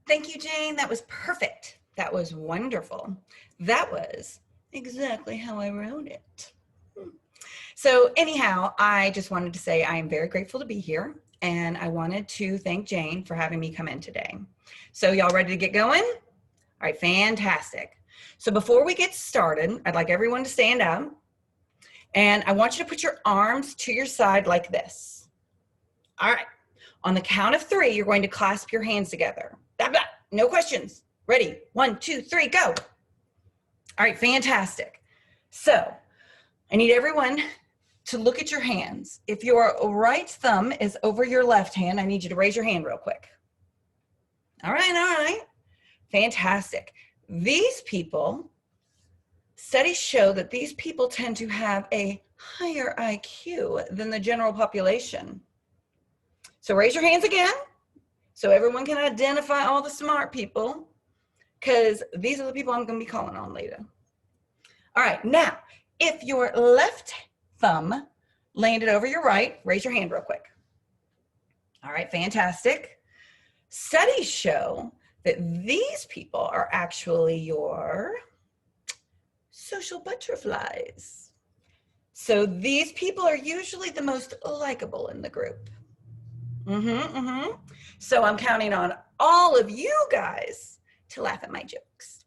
Thank you, Jane. That was perfect. That was wonderful. That was exactly how I wrote it. So anyhow, I just wanted to say I am very grateful to be here, and I wanted to thank Jane for having me come in today. So y'all ready to get going? All right, fantastic. So before we get started, I'd like everyone to stand up, and I want you to put your arms to your side like this. All right, on the count of 3, you're going to clasp your hands together. Blah, blah. No questions. Ready? 1, 2, 3, go. All right, fantastic. So I need everyone to look at your hands. If your right thumb is over your left hand, I need you to raise your hand real quick. All right. Fantastic. These people, studies show that these people tend to have a higher IQ than the general population. So raise your hands again so everyone can identify all the smart people, because these are the people I'm going to be calling on later. All right, now, if your left thumb landed over your right, raise your hand real quick. All right, fantastic. Studies show that these people are actually your social butterflies. So these people are usually the most likable in the group. So I'm counting on all of you guys to laugh at my jokes.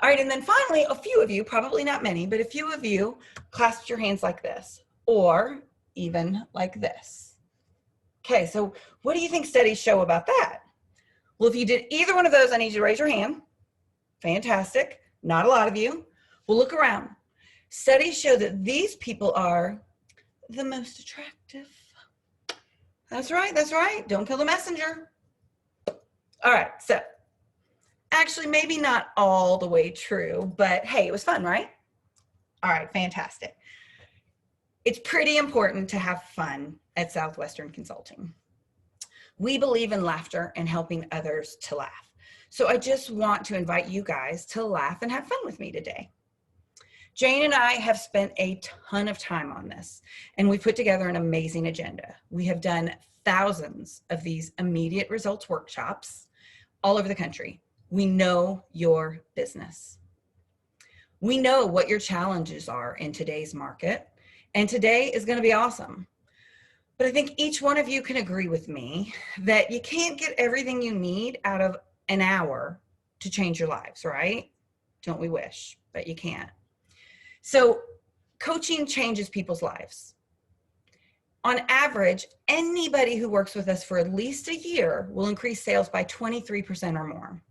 All right, and then finally, a few of you, probably not many, but a few of you clasped your hands like this, or even like this. Okay, so what do you think studies show about that? Well, if you did either one of those, I need you to raise your hand. Fantastic. Not a lot of you. Well, look around. Studies show that these people are the most attractive. That's right. Don't kill the messenger. All right, so actually maybe not all the way true, but hey, it was fun, right? All right, fantastic. It's pretty important to have fun at Southwestern Consulting. We believe in laughter and helping others to laugh. So I just want to invite you guys to laugh and have fun with me today. Jane and I have spent a ton of time on this, and we put together an amazing agenda. We have done thousands of these immediate results workshops all over the country. We know your business. We know what your challenges are in today's market, and today is going to be awesome. But I think each one of you can agree with me that you can't get everything you need out of an hour to change your lives, right? Don't we wish, but you can't. So coaching changes people's lives. On average, anybody who works with us for at least a year will increase sales by 23% or more.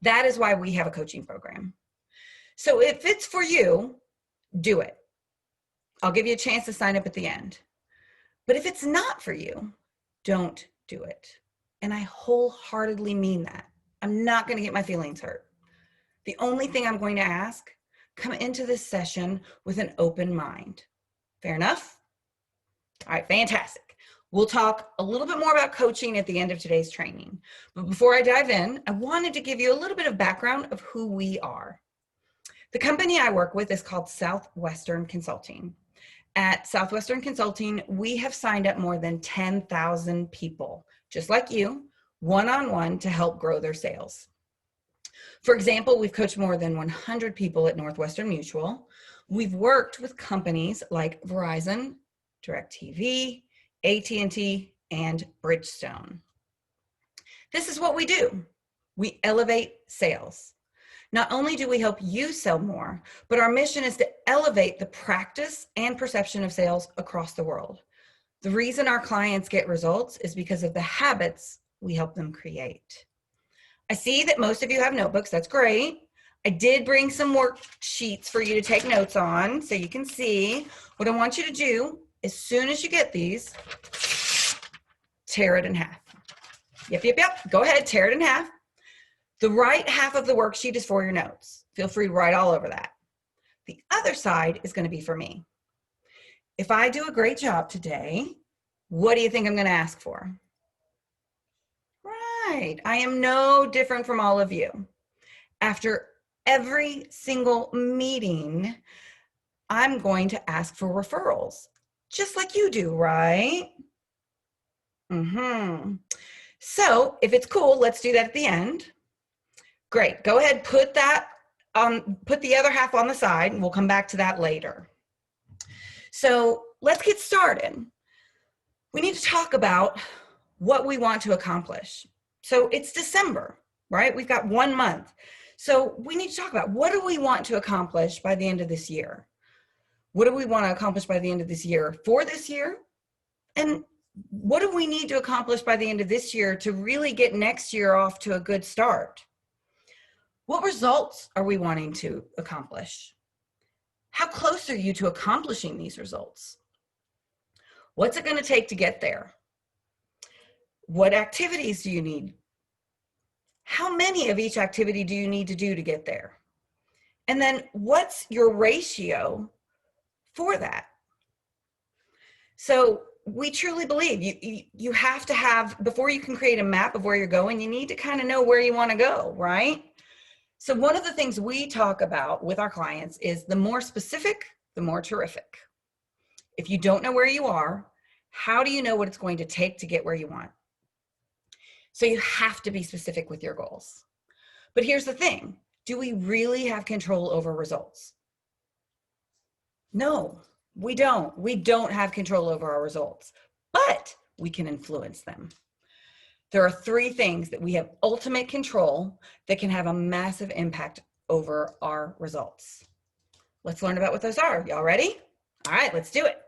That is why we have a coaching program. So if it's for you, do it. I'll give you a chance to sign up at the end. But if it's not for you, don't do it. And I wholeheartedly mean that. I'm not going to get my feelings hurt. The only thing I'm going to ask, come into this session with an open mind. Fair enough? All right, fantastic. We'll talk a little bit more about coaching at the end of today's training. But before I dive in, I wanted to give you a little bit of background of who we are. The company I work with is called Southwestern Consulting. At Southwestern Consulting, we have signed up more than 10,000 people, just like you, one-on-one to help grow their sales. For example, we've coached more than 100 people at Northwestern Mutual. We've worked with companies like Verizon, DirecTV, AT&T, and Bridgestone. This is what we do. We elevate sales. Not only do we help you sell more, but our mission is to elevate the practice and perception of sales across the world. The reason our clients get results is because of the habits we help them create. I see that most of you have notebooks. That's great. I did bring some worksheets for you to take notes on so you can see. What I want you to do, as soon as you get these, tear it in half. Yep. Go ahead, tear it in half. The right half of the worksheet is for your notes. Feel free to write all over that. The other side is going to be for me. If I do a great job today, what do you think I'm going to ask for? Right. I am no different from all of you. After every single meeting, I'm going to ask for referrals, just like you do, right? So if it's cool, let's do that at the end. Great. Go ahead, put the other half on the side, and we'll come back to that later. So let's get started. We need to talk about what we want to accomplish. So it's December, right? We've got 1 month. So we need to talk about, what do we want to accomplish by the end of this year? What do we want to accomplish by the end of this year for this year? And what do we need to accomplish by the end of this year to really get next year off to a good start? What results are we wanting to accomplish? How close are you to accomplishing these results? What's it going to take to get there? What activities do you need? How many of each activity do you need to do to get there? And then what's your ratio for that? So we truly believe you have to have, before you can create a map of where you're going, you need to kind of know where you want to go, right? So one of the things we talk about with our clients is the more specific, the more terrific. If you don't know where you are, how do you know what it's going to take to get where you want? So you have to be specific with your goals. But here's the thing, do we really have control over results? No, we don't. We don't have control over our results, but we can influence them. There are 3 things that we have ultimate control that can have a massive impact over our results. Let's learn about what those are. Y'all ready? All right, let's do it.